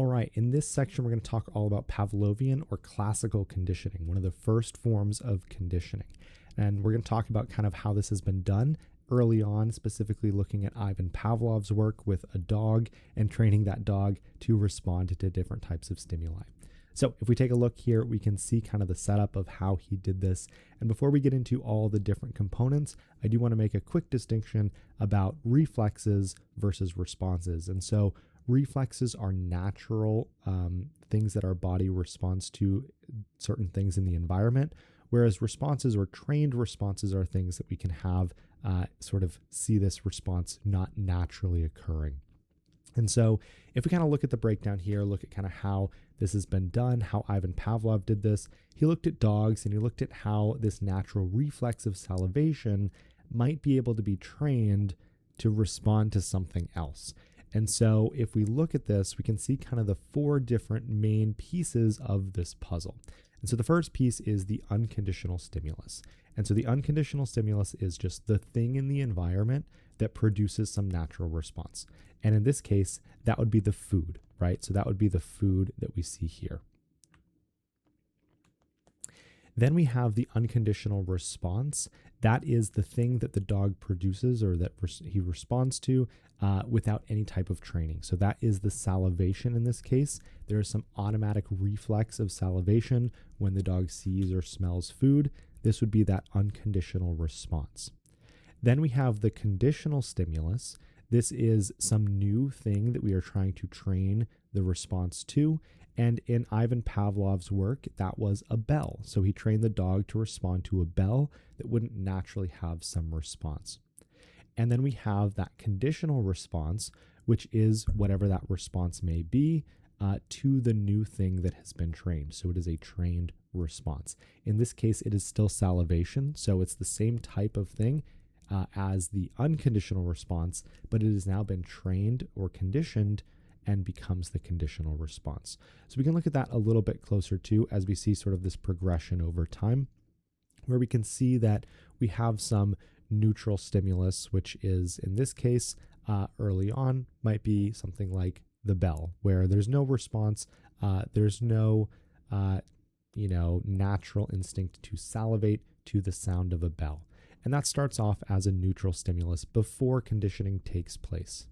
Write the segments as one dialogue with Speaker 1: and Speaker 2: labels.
Speaker 1: All right, in this section, we're going to talk all about Pavlovian or classical conditioning, one of the first forms of conditioning. And we're going to talk about kind of how this has been done early on, specifically looking at Ivan Pavlov's work with a dog and training that dog to respond to different types of stimuli. So if we take a look here, we can see kind of the setup of how he did this. And before we get into all the different components, I do want to make a quick distinction about reflexes versus responses. And so reflexes are natural things that our body responds to certain things in the environment, whereas responses or trained responses are things that we can have sort of see this response not naturally occurring. And so if we kind of look at the breakdown here, look at kind of how this has been done, how Ivan Pavlov did this, he looked at dogs and he looked at how this natural reflex of salivation might be able to be trained to respond to something else. And so if we look at this, we can see kind of the four different main pieces of this puzzle. And so the first piece is the unconditional stimulus. And so the unconditional stimulus is just the thing in the environment that produces some natural response. And in this case, that would be the food, right? So that would be the food that we see here. Then we have the unconditional response. That is the thing that the dog produces or that he responds to without any type of training. So that is the salivation in this case. There is some automatic reflex of salivation when the dog sees or smells food. This would be that unconditional response. Then we have the conditional stimulus. This is some new thing that we are trying to train the response to. And in Ivan Pavlov's work, that was a bell. So he trained the dog to respond to a bell that wouldn't naturally have some response. And then we have that conditional response, which is whatever that response may be to the new thing that has been trained. So it is a trained response. In this case, it is still salivation. So it's the same type of thing as the unconditional response, but it has now been trained or conditioned and becomes the conditional response. So we can look at that a little bit closer too as we see sort of this progression over time, where we can see that we have some neutral stimulus, which is in this case early on might be something like the bell, where there's no response, there's no natural instinct to salivate to the sound of a bell. And that starts off as a neutral stimulus before conditioning takes place.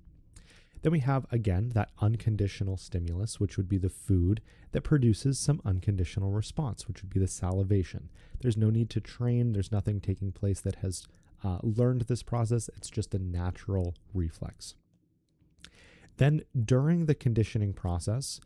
Speaker 1: Then we have, again, that unconditional stimulus, which would be the food that produces some unconditional response, which would be the salivation. There's no need to train. There's nothing taking place that has learned this process. It's just a natural reflex. Then during this conditioning process,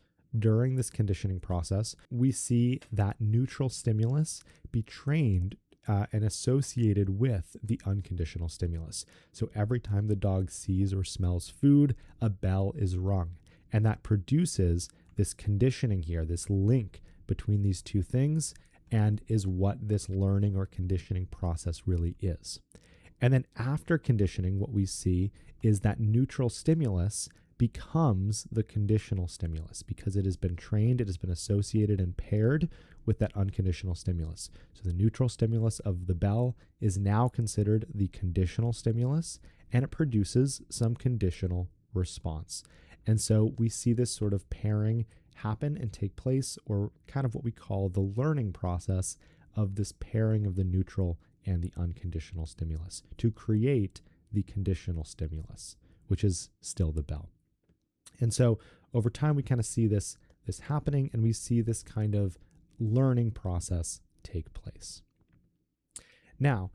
Speaker 1: we see that neutral stimulus be trained and associated with the unconditional stimulus. So every time the dog sees or smells food, a bell is rung. And that produces this conditioning here, this link between these two things, and is what this learning or conditioning process really is. And then after conditioning, what we see is that neutral stimulus becomes the conditional stimulus because it has been trained, it has been associated and paired with that unconditional stimulus. So the neutral stimulus of the bell is now considered the conditional stimulus, and it produces some conditional response. And so we see this sort of pairing happen and take place, or kind of what we call the learning process of this pairing of the neutral and the unconditional stimulus to create the conditional stimulus, which is still the bell. And so over time, we kind of see this happening, and we see this kind of learning process take place. Now,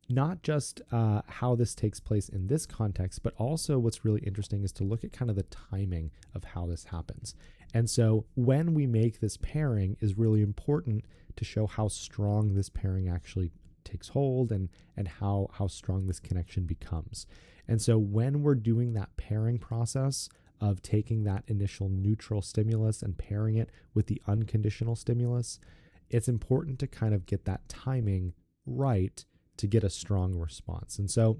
Speaker 1: not just how this takes place in this context, but also what's really interesting is to look at kind of the timing of how this happens. And so when we make this pairing is really important to show how strong this pairing actually takes hold and how strong this connection becomes. And so when we're doing that pairing process of taking that initial neutral stimulus and pairing it with the unconditional stimulus, it's important to kind of get that timing right to get a strong response. And so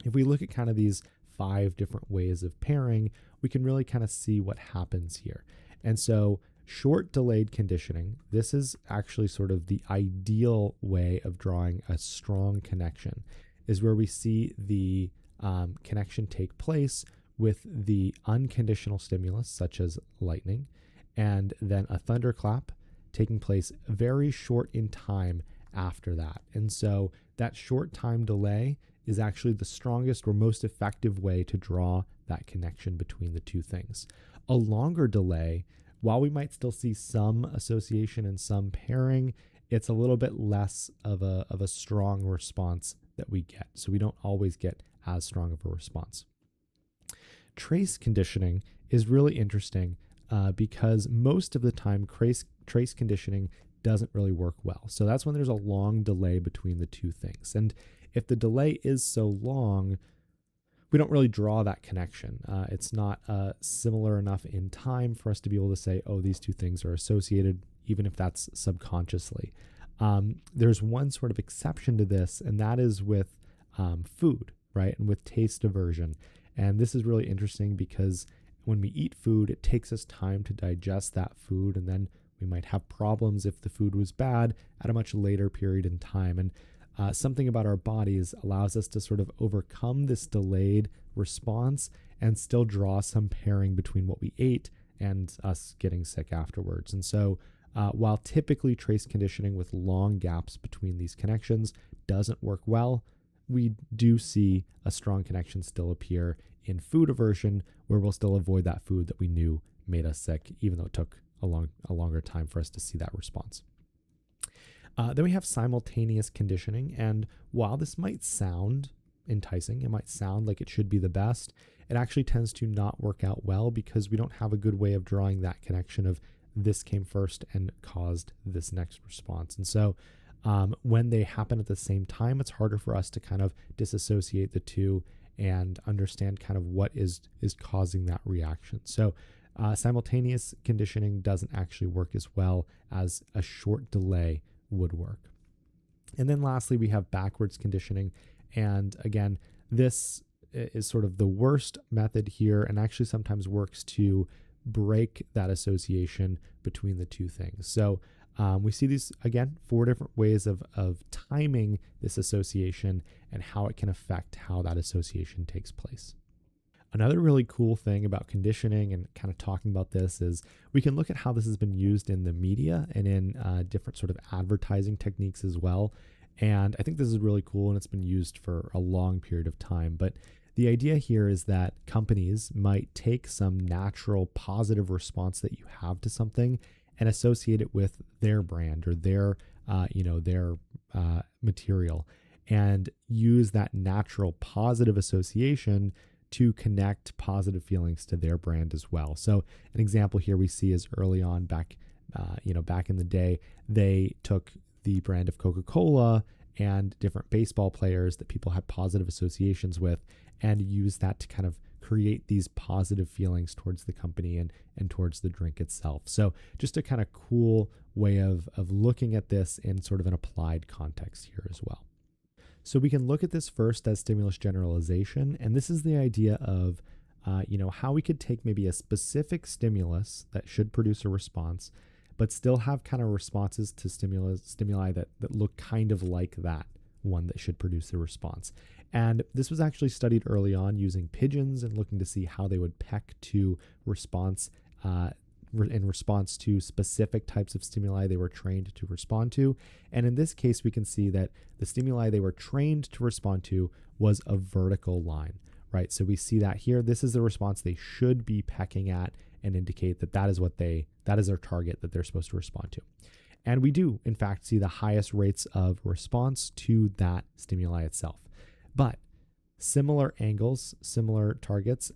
Speaker 1: if we look at kind of these 5 different ways of pairing, we can really kind of see what happens here. And so short delayed conditioning, this is actually sort of the ideal way of drawing a strong connection, is where we see the connection take place with the unconditional stimulus, such as lightning, and then a thunderclap taking place very short in time after that. And so that short time delay is actually the strongest or most effective way to draw that connection between the two things. A longer delay, while we might still see some association and some pairing, it's a little bit less of a strong response that we get. So we don't always get as strong of a response. Trace conditioning is really interesting because most of the time trace conditioning doesn't really work well. So that's when there's a long delay between the two things. And if the delay is so long, we don't really draw that connection. It's not similar enough in time for us to be able to say, oh, these two things are associated, even if that's subconsciously. There's one sort of exception to this, and that is with food, right? And with taste aversion. And this is really interesting because when we eat food, it takes us time to digest that food, and then we might have problems if the food was bad at a much later period in time. And something about our bodies allows us to sort of overcome this delayed response and still draw some pairing between what we ate and us getting sick afterwards. And so while typically trace conditioning with long gaps between these connections doesn't work well, we do see a strong connection still appear in food aversion, where we'll still avoid that food that we knew made us sick, even though it took a longer time for us to see that response. Then we have simultaneous conditioning, and while this might sound enticing, it might sound like it should be the best, it actually tends to not work out well because we don't have a good way of drawing that connection of this came first and caused this next response. And so when they happen at the same time, it's harder for us to kind of disassociate the two and understand kind of what is causing that reaction. So simultaneous conditioning doesn't actually work as well as a short delay would work. And then lastly, we have backwards conditioning. And again, this is sort of the worst method here and actually sometimes works to break that association between the two things. So we see these, again, 4 different ways of timing this association and how it can affect how that association takes place. Another really cool thing about conditioning and kind of talking about this is we can look at how this has been used in the media and in different sort of advertising techniques as well. And I think this is really cool and it's been used for a long period of time. But the idea here is that companies might take some natural positive response that you have to something and associate it with their brand or their material and use that natural positive association to connect positive feelings to their brand as well. So an example here we see is early on back in the day, they took the brand of Coca-Cola and different baseball players that people had positive associations with and used that to kind of create these positive feelings towards the company and towards the drink itself. So just a kind of cool way of looking at this in sort of an applied context here as well. So we can look at this first as stimulus generalization, and this is the idea of how we could take maybe a specific stimulus that should produce a response, but still have kind of responses to stimuli that look kind of like that one that should produce the response. And this was actually studied early on using pigeons and looking to see how they would peck to response in response to specific types of stimuli they were trained to respond to. And in this case, we can see that the stimuli they were trained to respond to was a vertical line, right? So we see that here. This is the response they should be pecking at and indicate that is their target that they're supposed to respond to. And we do, in fact, see the highest rates of response to that stimuli itself. But similar angles, similar targets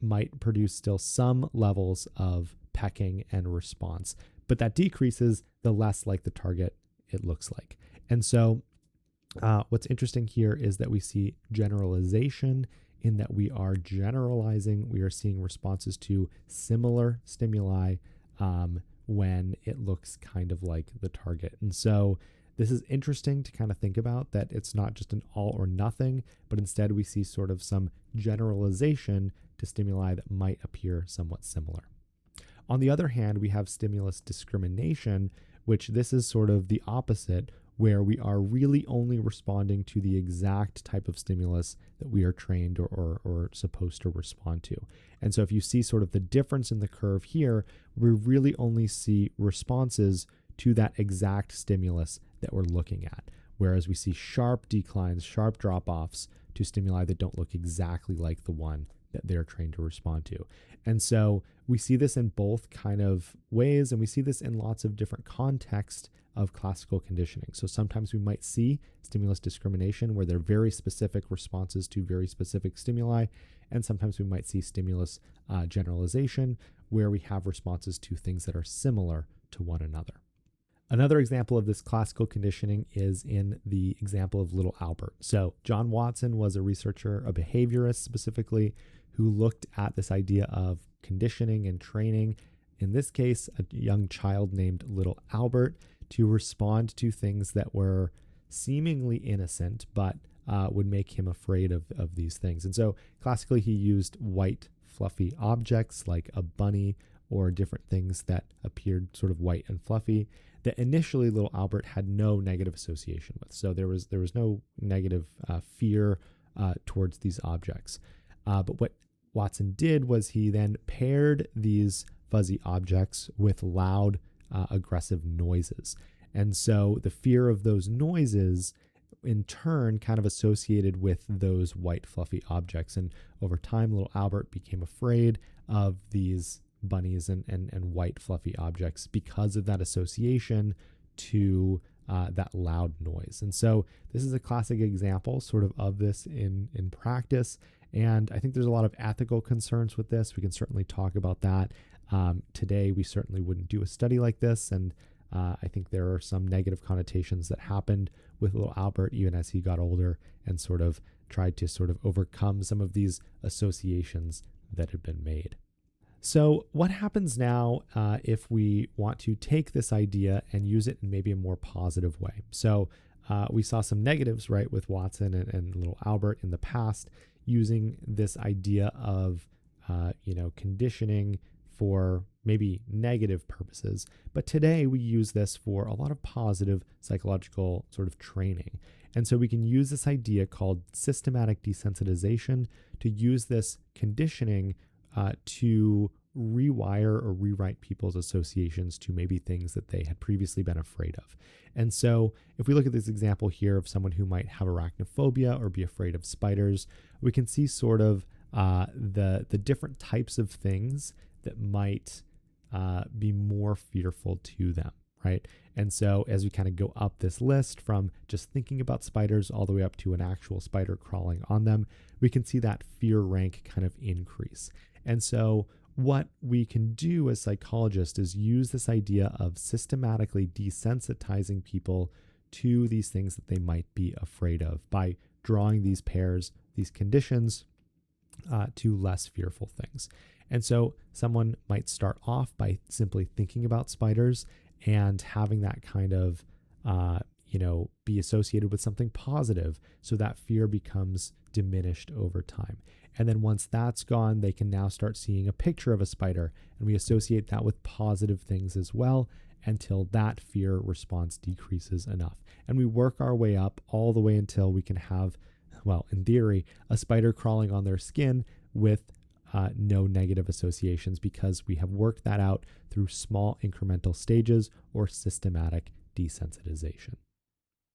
Speaker 1: might produce still some levels of pecking and response, but that decreases the less like the target it looks like. And so what's interesting here is that we see generalization in that we are generalizing. We are seeing responses to similar stimuli when it looks kind of like the target. And so this is interesting to kind of think about, that it's not just an all or nothing, but instead we see sort of some generalization to stimuli that might appear somewhat similar. On the other hand, we have stimulus discrimination, which this is sort of the opposite, where we are really only responding to the exact type of stimulus that we are trained or supposed to respond to. And so if you see sort of the difference in the curve here, we really only see responses to that exact stimulus that we're looking at, whereas we see sharp declines, sharp drop-offs to stimuli that don't look exactly like the one that they're trained to respond to. And so we see this in both kind of ways, and we see this in lots of different contexts of classical conditioning. So sometimes we might see stimulus discrimination where they're very specific responses to very specific stimuli, and sometimes we might see stimulus generalization where we have responses to things that are similar to one another. Another example of this classical conditioning is in the example of little Albert. So John Watson was a researcher, a behaviorist specifically, who looked at this idea of conditioning and training, in this case, a young child named little Albert, to respond to things that were seemingly innocent, but would make him afraid of these things. And so classically, he used white, fluffy objects like a bunny or different things that appeared sort of white and fluffy that initially little Albert had no negative association with. So there was no negative fear towards these objects. But what Watson did was he then paired these fuzzy objects with loud, aggressive noises. And so the fear of those noises in turn kind of associated with those white fluffy objects. And over time, little Albert became afraid of these bunnies and white fluffy objects because of that association to that loud noise. And so this is a classic example sort of this in practice. And I think there's a lot of ethical concerns with this. We can certainly talk about that. Today, we certainly wouldn't do a study like this. And I think there are some negative connotations that happened with little Albert even as he got older and sort of tried to sort of overcome some of these associations that had been made. So what happens now if we want to take this idea and use it in maybe a more positive way? So we saw some negatives, right, with Watson and little Albert in the past, using this idea of, conditioning for maybe negative purposes. But today we use this for a lot of positive psychological sort of training. And so we can use this idea called systematic desensitization to use this conditioning to rewire or rewrite people's associations to maybe things that they had previously been afraid of. And so if we look at this example here of someone who might have arachnophobia or be afraid of spiders, we can see sort of the different types of things that might be more fearful to them, right? And so as we kind of go up this list from just thinking about spiders all the way up to an actual spider crawling on them, we can see that fear rank kind of increase. And so what we can do as psychologists is use this idea of systematically desensitizing people to these things that they might be afraid of by drawing these pairs, these conditions to less fearful things. And so someone might start off by simply thinking about spiders and having that kind of, be associated with something positive. So that fear becomes diminished over time. And then once that's gone, they can now start seeing a picture of a spider, and we associate that with positive things as well until that fear response decreases enough. And we work our way up all the way until we can have, well, in theory, a spider crawling on their skin with no negative associations, because we have worked that out through small incremental stages or systematic desensitization.